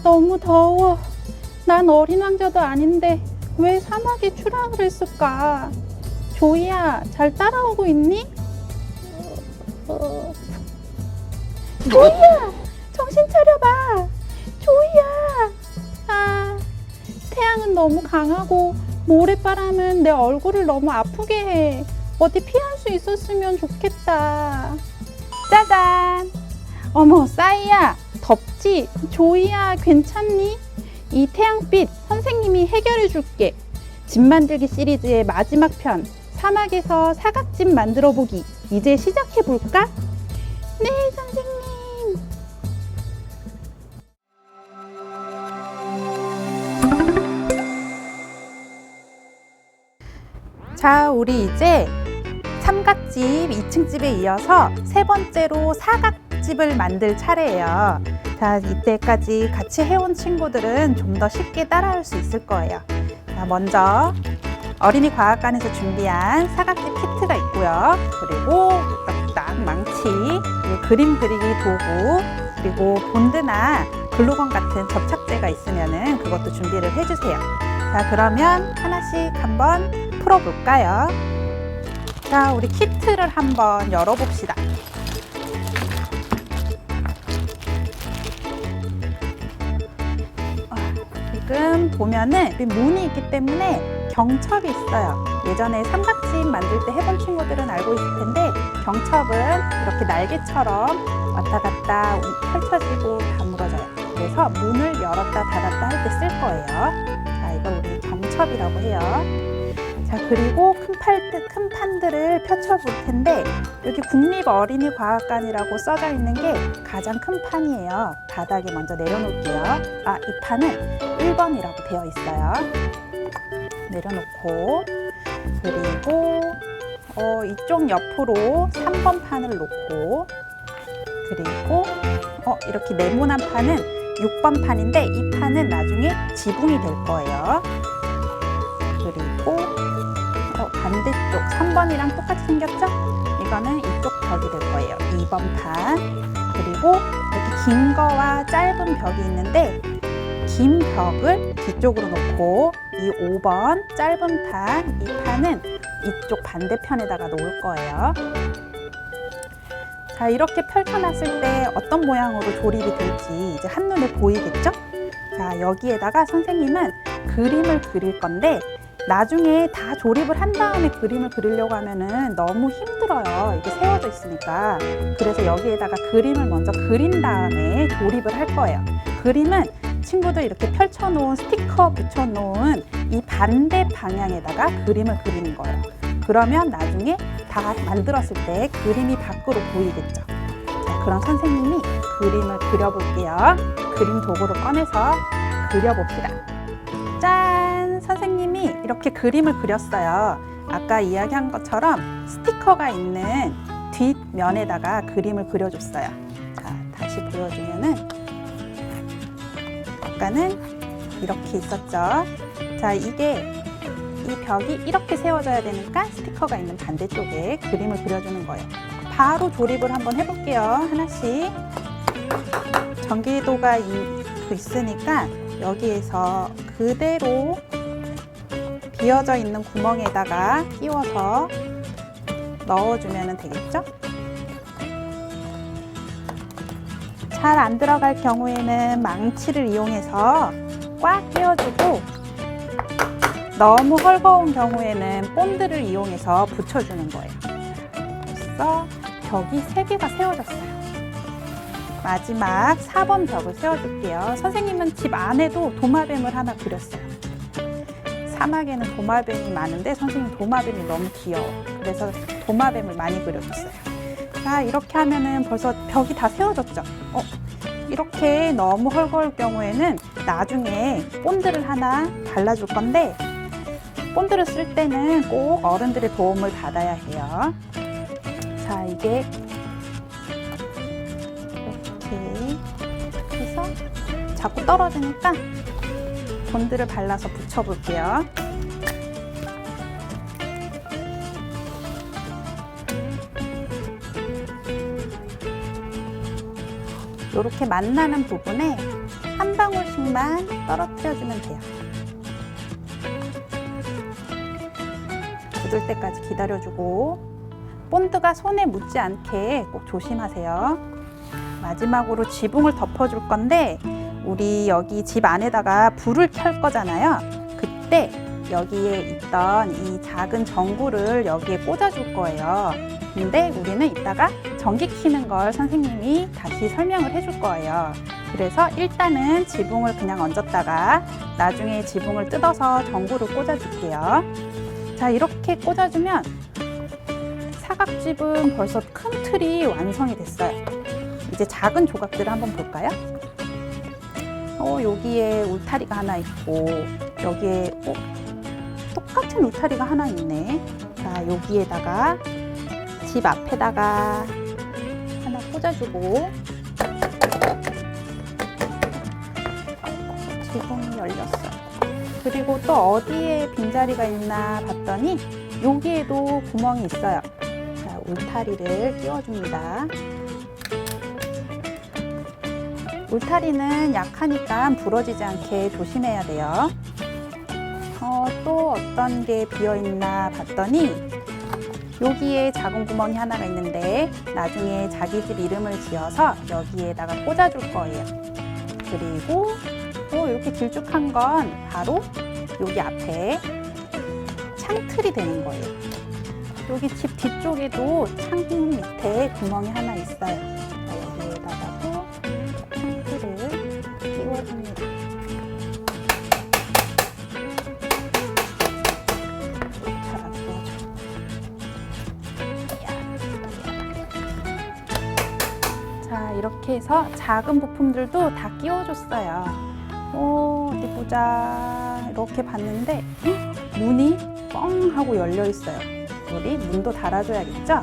너무 더워. 난 어린 왕자도 아닌데 왜 사막에 추락을 했을까? 조이야, 잘 따라오고 있니? 조이야, 정신 차려봐. 조이야. 태양은 너무 강하고 모래바람은 내 얼굴을 너무 아프게 해. 어디 피할 수 있었으면 좋겠다. 짜잔. 어머, 싸이야, 덥지? 조이야, 괜찮니? 이 태양빛 선생님이 해결해 줄게. 집 만들기 시리즈의 마지막 편, 사막에서 사각집 만들어 보기. 이제 시작해 볼까? 네, 선생님. 자, 우리 이제 삼각집 2층 집에 이어서 세 번째로 사각집을 만들 차례예요. 자, 이때까지 같이 해온 친구들은 좀 더 쉽게 따라할 수 있을 거예요. 자, 먼저 어린이 과학관에서 준비한 사각집 키트가 있고요. 그리고 딱 망치, 그리고 그림 그리기 도구, 그리고 본드나 글루건 같은 접착제가 있으면은 그것도 준비를 해주세요. 자, 그러면 하나씩 한번 풀어볼까요? 자, 우리 키트를 한번 열어봅시다. 지금 보면은 문이 있기 때문에 경첩이 있어요. 예전에 삼각집 만들 때 해본 친구들은 알고 있을 텐데, 경첩은 이렇게 날개처럼 왔다 갔다 펼쳐지고 다물어져요. 그래서 문을 열었다 닫았다 할 때 쓸 거예요. 자, 이걸 우리 경첩이라고 해요. 자, 그리고 큰 판들을 펼쳐 볼 텐데, 여기 국립어린이과학관이라고 써져 있는 게 가장 큰 판이에요. 바닥에 먼저 내려놓을게요. 이 판은 1번이라고 되어 있어요. 내려놓고, 그리고 이쪽 옆으로 3번 판을 놓고, 그리고 이렇게 네모난 판은 6번 판인데, 이 판은 나중에 지붕이 될 거예요. 그리고 반대쪽 3번이랑 똑같이 생겼죠? 이거는 이쪽 벽이 될 거예요. 2번 판. 그리고 이렇게 긴 거와 짧은 벽이 있는데, 긴 벽을 뒤쪽으로 놓고 이 5번 짧은 판, 이 판은 이쪽 반대편에다가 놓을 거예요. 자, 이렇게 펼쳐놨을 때 어떤 모양으로 조립이 될지 이제 한눈에 보이겠죠? 자, 여기에다가 선생님은 그림을 그릴 건데, 나중에 다 조립을 한 다음에 그림을 그리려고 하면은 너무 힘들어요. 이게 세워져 있으니까. 그래서 여기에다가 그림을 먼저 그린 다음에 조립을 할 거예요. 그림은 친구들 이렇게 펼쳐놓은 스티커 붙여놓은 이 반대 방향에다가 그림을 그리는 거예요. 그러면 나중에 다 만들었을 때 그림이 밖으로 보이겠죠. 자, 그럼 선생님이 그림을 그려볼게요. 그림 도구를 꺼내서 그려봅시다. 짠! 선생님이 이렇게 그림을 그렸어요. 아까 이야기한 것처럼 스티커가 있는 뒷면에다가 그림을 그려줬어요. 자, 다시 보여주면은, 아까는 이렇게 있었죠. 자, 이 벽이 이렇게 세워져야 되니까 스티커가 있는 반대쪽에 그림을 그려주는 거예요. 바로 조립을 한번 해볼게요. 하나씩. 전기도가 있으니까 여기에서 그대로 비어져 있는 구멍에다가 끼워서 넣어주면 되겠죠? 잘 안 들어갈 경우에는 망치를 이용해서 꽉 끼워주고, 너무 헐거운 경우에는 본드를 이용해서 붙여주는 거예요. 벌써 벽이 3개가 세워졌어요. 마지막 4번 벽을 세워줄게요. 선생님은 집 안에도 도마뱀을 하나 그렸어요. 사막에는 도마뱀이 많은데 선생님 도마뱀이 너무 귀여워. 그래서 도마뱀을 많이 그려줬어요. 자, 이렇게 하면은 벌써 벽이 다 세워졌죠? 이렇게 너무 헐거울 경우에는 나중에 본드를 하나 발라줄 건데, 본드를 쓸 때는 꼭 어른들의 도움을 받아야 해요. 자, 이게 이렇게 해서 자꾸 떨어지니까 본드를 발라서 붙여볼게요. 이렇게 만나는 부분에 한 방울씩만 떨어뜨려주면 돼요. 굳을 때까지 기다려주고 본드가 손에 묻지 않게 꼭 조심하세요. 마지막으로 지붕을 덮어줄 건데 우리 여기 집 안에다가 불을 켤 거잖아요. 그때 여기에 있던 이 작은 전구를 여기에 꽂아줄 거예요. 근데 우리는 이따가 전기 켜는 걸 선생님이 다시 설명을 해줄 거예요. 그래서 일단은 지붕을 그냥 얹었다가 나중에 지붕을 뜯어서 전구를 꽂아줄게요. 자, 이렇게 꽂아주면 사각집은 벌써 큰 틀이 완성이 됐어요. 이제 작은 조각들을 한번 볼까요? 여기에 울타리가 하나 있고 여기에 똑같은 울타리가 하나 있네. 자, 여기에다가 집 앞에다가 하나 꽂아주고 지붕이 열렸어요. 그리고 또 어디에 빈자리가 있나 봤더니 여기에도 구멍이 있어요. 자, 울타리를 끼워줍니다. 울타리는 약하니까 부러지지 않게 조심해야 돼요. 또 어떤 게 비어있나 봤더니 여기에 작은 구멍이 하나가 있는데 나중에 자기 집 이름을 지어서 여기에다가 꽂아줄 거예요. 그리고 이렇게 길쭉한 건 바로 여기 앞에 창틀이 되는 거예요. 여기 집 뒤쪽에도 창문 밑에 구멍이 하나 있어요. 여기에다가도 창틀을 끼워줍니다. 잘 안 끼워져. 자, 이렇게 해서 작은 부품들도 다 끼워줬어요. 어디 보자. 이렇게 봤는데 문이 뻥 하고 열려 있어요. 우리 문도 달아줘야겠죠?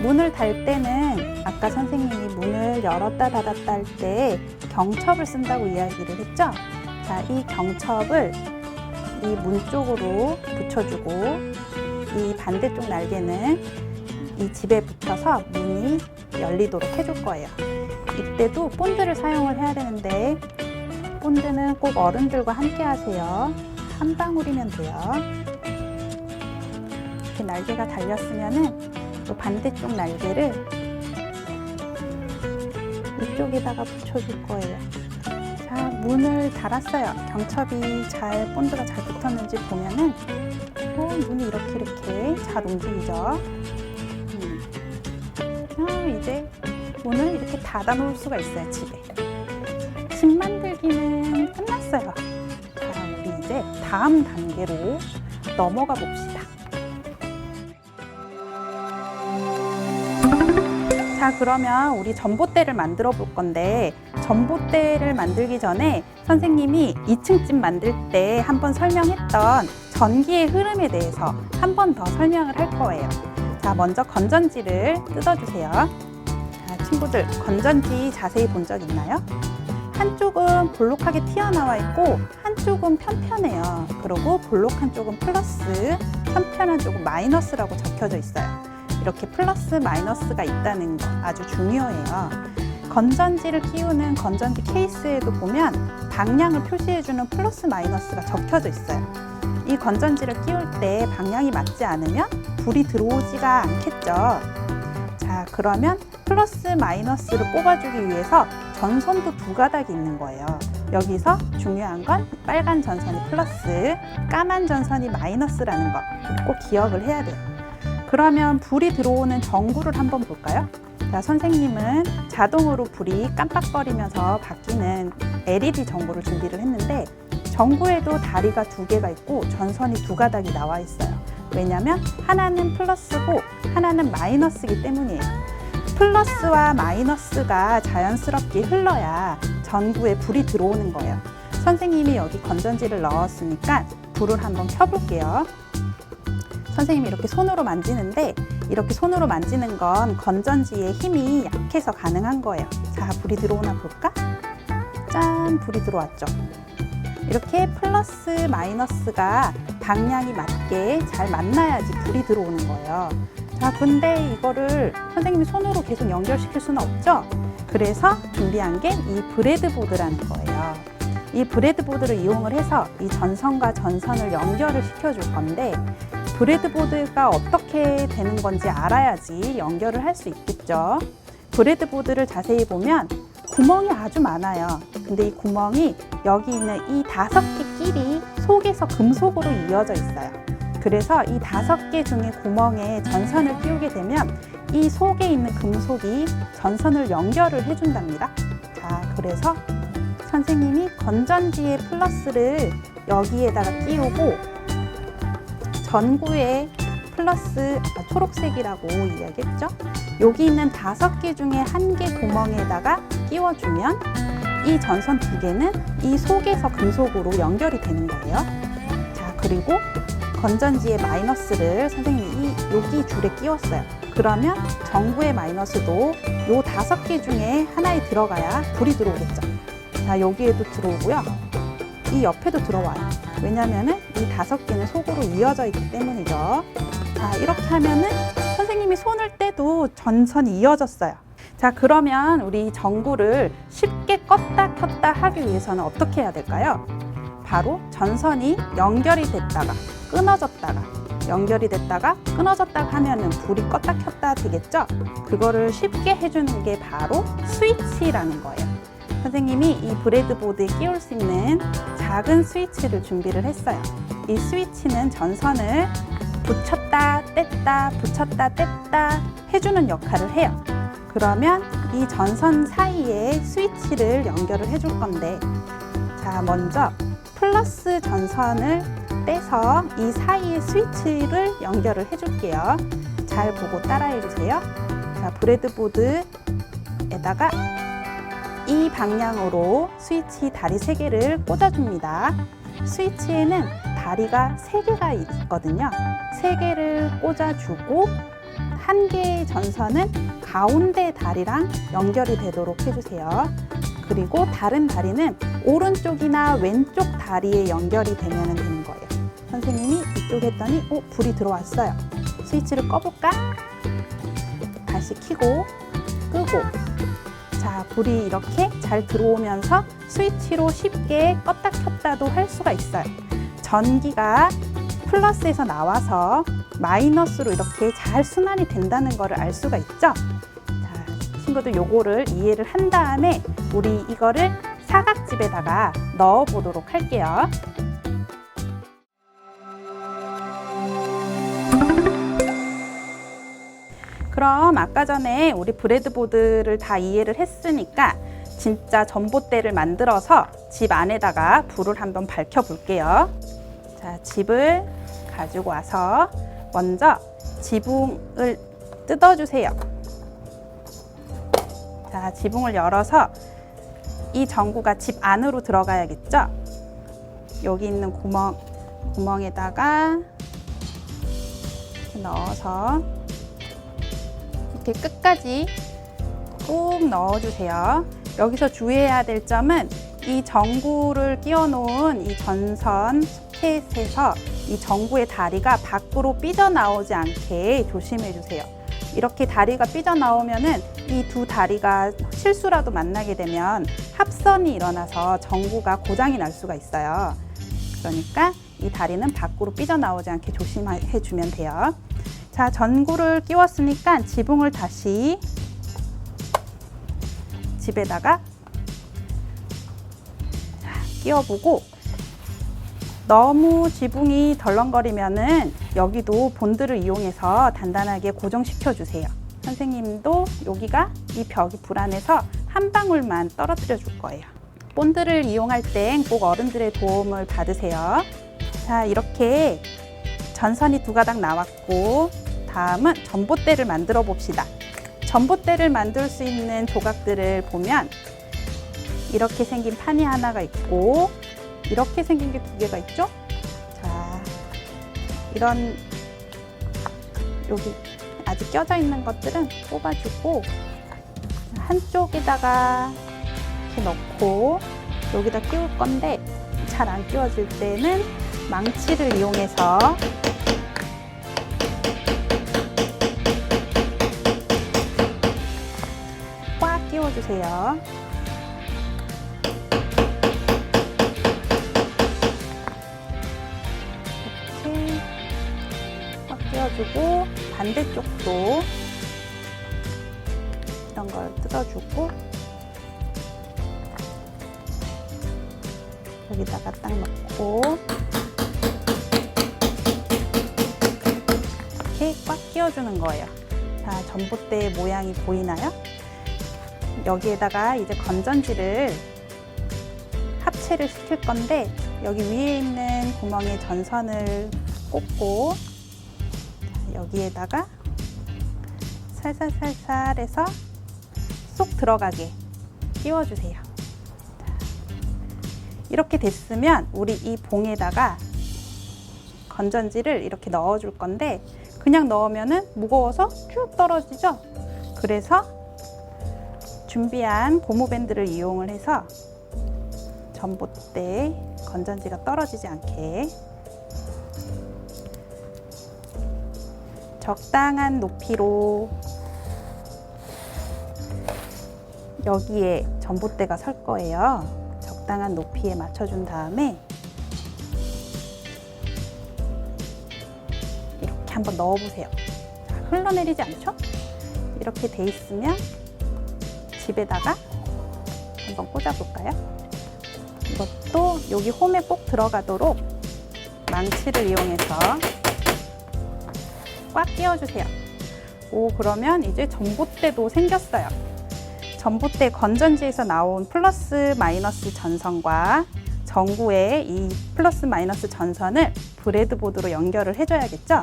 문을 달 때는 아까 선생님이 문을 열었다 닫았다 할 때 경첩을 쓴다고 이야기를 했죠? 자, 이 경첩을 이 문 쪽으로 붙여주고 이 반대쪽 날개는 이 집에 붙여서 문이 열리도록 해줄 거예요. 이때도 본드를 사용을 해야 되는데 본드는 꼭 어른들과 함께 하세요. 한 방울이면 돼요. 이렇게 날개가 달렸으면은 또 반대쪽 날개를 이쪽에다가 붙여줄 거예요. 자, 문을 달았어요. 경첩이 본드가 잘 붙었는지 보면은 문이 이렇게 잘 움직이죠. 이제 문을 이렇게 닫아 놓을 수가 있어요, 집에. 집 만들기는 끝났어요. 자, 우리 이제 다음 단계로 넘어가 봅시다. 자, 그러면 우리 전봇대를 만들어 볼 건데 전봇대를 만들기 전에 선생님이 2층 집 만들 때 한번 설명했던 전기의 흐름에 대해서 한 번 더 설명을 할 거예요. 자, 먼저 건전지를 뜯어주세요. 자, 친구들, 건전지 자세히 본 적 있나요? 한쪽은 볼록하게 튀어나와 있고 한쪽은 편편해요. 그리고 볼록 한쪽은 플러스, 편편한 쪽은 마이너스라고 적혀져 있어요. 이렇게 플러스 마이너스가 있다는 거 아주 중요해요. 건전지를 끼우는 건전지 케이스에도 보면 방향을 표시해주는 플러스 마이너스가 적혀져 있어요. 이 건전지를 끼울 때 방향이 맞지 않으면 불이 들어오지가 않겠죠. 자, 그러면 플러스 마이너스를 뽑아주기 위해서 전선도 두 가닥이 있는 거예요. 여기서 중요한 건 빨간 전선이 플러스, 까만 전선이 마이너스라는 거 꼭 기억을 해야 돼요. 그러면 불이 들어오는 전구를 한번 볼까요? 자, 선생님은 자동으로 불이 깜빡거리면서 바뀌는 LED 전구를 준비를 했는데 전구에도 다리가 두 개가 있고 전선이 두 가닥이 나와 있어요. 왜냐면 하나는 플러스고 하나는 마이너스이기 때문이에요. 플러스와 마이너스가 자연스럽게 흘러야 전구에 불이 들어오는 거예요. 선생님이 여기 건전지를 넣었으니까 불을 한번 켜볼게요. 선생님이 이렇게 손으로 만지는데 이렇게 손으로 만지는 건 건전지의 힘이 약해서 가능한 거예요. 자, 불이 들어오나 볼까? 짠! 불이 들어왔죠. 이렇게 플러스 마이너스가 방향이 맞게 잘 만나야지 불이 들어오는 거예요. 자, 근데 이거를 선생님이 손으로 계속 연결시킬 수는 없죠? 그래서 준비한 게 이 브레드보드라는 거예요. 이 브레드보드를 이용을 해서 이 전선과 전선을 연결을 시켜줄 건데, 브레드보드가 어떻게 되는 건지 알아야지 연결을 할 수 있겠죠. 브레드보드를 자세히 보면 구멍이 아주 많아요. 근데 이 구멍이 여기 있는 이 5개 끼리 속에서 금속으로 이어져 있어요. 그래서 이 5개 중에 구멍에 전선을 끼우게 되면 이 속에 있는 금속이 전선을 연결을 해준답니다. 자, 그래서 선생님이 건전지의 플러스를 여기에다가 끼우고 전구의 플러스, 초록색이라고 이야기했죠? 여기 있는 5개 중에 1개 구멍에다가 끼워주면 이 전선 2개는 이 속에서 금속으로 연결이 되는 거예요. 자, 그리고 건전지의 마이너스를 선생님이 여기 줄에 끼웠어요. 그러면 전구의 마이너스도 요 5개 중에 하나에 들어가야 불이 들어오겠죠. 자, 여기에도 들어오고요. 이 옆에도 들어와요. 왜냐면은 이 5개는 속으로 이어져 있기 때문이죠. 자, 이렇게 하면은 선생님이 손을 떼도 전선이 이어졌어요. 자, 그러면 우리 전구를 쉽게 껐다 켰다 하기 위해서는 어떻게 해야 될까요? 바로 전선이 연결이 됐다가 끊어졌다가 연결이 됐다가 끊어졌다가 하면은 불이 껐다 켰다 되겠죠? 그거를 쉽게 해주는 게 바로 스위치라는 거예요. 선생님이 이 브레드보드에 끼울 수 있는 작은 스위치를 준비를 했어요. 이 스위치는 전선을 붙였다 뗐다 붙였다 뗐다 해주는 역할을 해요. 그러면 이 전선 사이에 스위치를 연결을 해줄 건데, 자, 먼저 플러스 전선을 떼서 이 사이에 스위치를 연결을 해줄게요. 잘 보고 따라해 주세요. 자, 브레드보드에다가 이 방향으로 스위치 다리 3개를 꽂아줍니다. 스위치에는 다리가 3개가 있거든요. 3개를 꽂아주고 1개의 전선은 가운데 다리랑 연결이 되도록 해주세요. 그리고 다른 다리는 오른쪽이나 왼쪽 다리에 연결이 되면 되는 거예요. 선생님이 이쪽 했더니 불이 들어왔어요. 스위치를 꺼볼까? 다시 켜고 끄고. 자, 불이 이렇게 잘 들어오면서 스위치로 쉽게 껐다 켰다도 할 수가 있어요. 전기가 플러스에서 나와서 마이너스로 이렇게 잘 순환이 된다는 것을 알 수가 있죠? 자, 친구들 요거를 이해를 한 다음에 우리 이거를 사각집에다가 넣어 보도록 할게요. 그럼 아까 전에 우리 브레드보드를 다 이해를 했으니까 진짜 전봇대를 만들어서 집 안에다가 불을 한번 밝혀 볼게요. 자, 집을 가지고 와서 먼저 지붕을 뜯어주세요. 자, 지붕을 열어서 이 전구가 집 안으로 들어가야겠죠? 여기 있는 구멍에다가 이렇게 넣어서 이렇게 끝까지 꾹 넣어주세요. 여기서 주의해야 될 점은 이 전구를 끼워 놓은 이 전선 소켓에서 이 전구의 다리가 밖으로 삐져나오지 않게 조심해 주세요. 이렇게 다리가 삐져나오면은 이 두 다리가 실수라도 만나게 되면 합선이 일어나서 전구가 고장이 날 수가 있어요. 그러니까 이 다리는 밖으로 삐져나오지 않게 조심해 주면 돼요. 자, 전구를 끼웠으니까 지붕을 다시 집에다가 끼워보고, 너무 지붕이 덜렁거리면은 여기도 본드를 이용해서 단단하게 고정시켜 주세요. 선생님도 여기가 이 벽이 불안해서 한 방울만 떨어뜨려 줄 거예요. 본드를 이용할 땐 꼭 어른들의 도움을 받으세요. 자, 이렇게 전선이 2가닥 나왔고, 다음은 전봇대를 만들어 봅시다. 전봇대를 만들 수 있는 조각들을 보면 이렇게 생긴 판이 하나가 있고, 이렇게 생긴 게 2개가 있죠? 자, 이런 여기 아직 껴져 있는 것들은 뽑아주고 한쪽에다가 이렇게 넣고 여기다 끼울 건데, 잘 안 끼워질 때는 망치를 이용해서 꽉 끼워주세요. 이렇게 꽉 끼워주고 반대쪽도 이런 걸 뜯어주고 여기다가 딱 넣고 이렇게 꽉 끼워주는 거예요. 자, 전봇대 모양이 보이나요? 여기에다가 이제 건전지를 합체를 시킬 건데 여기 위에 있는 구멍에 전선을 꽂고 여기에다가 살살살살 해서 쏙 들어가게 끼워주세요. 이렇게 됐으면 우리 이 봉에다가 건전지를 이렇게 넣어줄 건데 그냥 넣으면 무거워서 쭉 떨어지죠? 그래서 준비한 고무밴드를 이용을 해서 전봇대에 건전지가 떨어지지 않게 적당한 높이로 여기에 전봇대가 설 거예요. 적당한 높이에 맞춰준 다음에 이렇게 한번 넣어보세요. 자, 흘러내리지 않죠? 이렇게 돼 있으면 집에다가 한번 꽂아볼까요? 이것도 여기 홈에 꼭 들어가도록 망치를 이용해서 꽉 끼워주세요. 오, 그러면 이제 전봇대도 생겼어요. 전봇대 건전지에서 나온 플러스 마이너스 전선과 전구의 이 플러스 마이너스 전선을 브레드보드로 연결을 해줘야겠죠?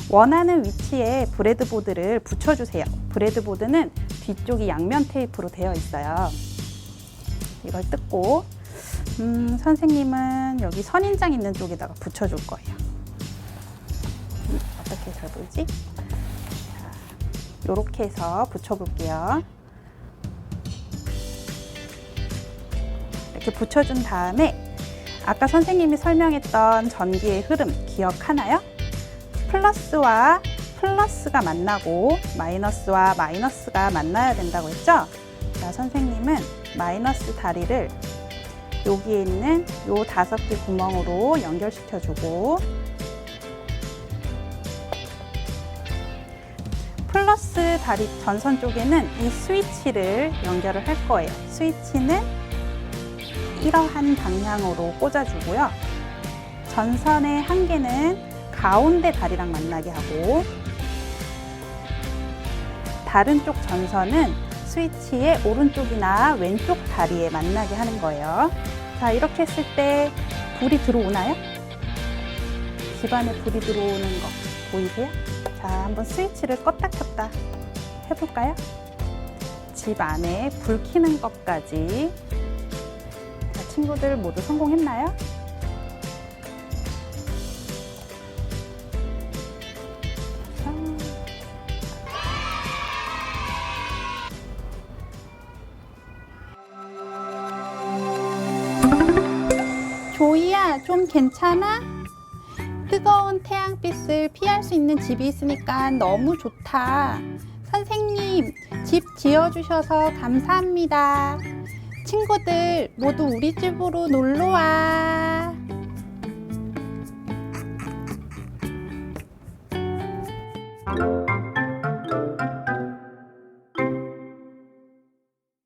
원하는 위치에 브레드보드를 붙여주세요. 브레드보드는 뒤쪽이 양면 테이프로 되어 있어요. 이걸 뜯고 선생님은 여기 선인장 있는 쪽에다가 붙여줄 거예요. 어떻게 잘 보이지? 이렇게 해서 붙여볼게요. 이렇게 붙여준 다음에 아까 선생님이 설명했던 전기의 흐름 기억하나요? 플러스와 플러스가 만나고 마이너스와 마이너스가 만나야 된다고 했죠? 자, 선생님은 마이너스 다리를 여기에 있는 요 5개 구멍으로 연결시켜주고 플러스 다리 전선 쪽에는 이 스위치를 연결을 할 거예요. 스위치는 이러한 방향으로 꽂아주고요. 전선의 한 개는 가운데 다리랑 만나게 하고 다른 쪽 전선은 스위치의 오른쪽이나 왼쪽 다리에 만나게 하는 거예요. 자, 이렇게 했을 때 불이 들어오나요? 집안에 불이 들어오는 거 보이세요? 자, 한번 스위치를 껐다 켰다 해볼까요? 집 안에 불 켜는 것까지. 자, 친구들 모두 성공했나요? 조이야, 좀 괜찮아? 뜨거운 태양빛을 피할 수 있는 집이 있으니까 너무 좋다. 선생님, 집 지어주셔서 감사합니다. 친구들 모두 우리 집으로 놀러와.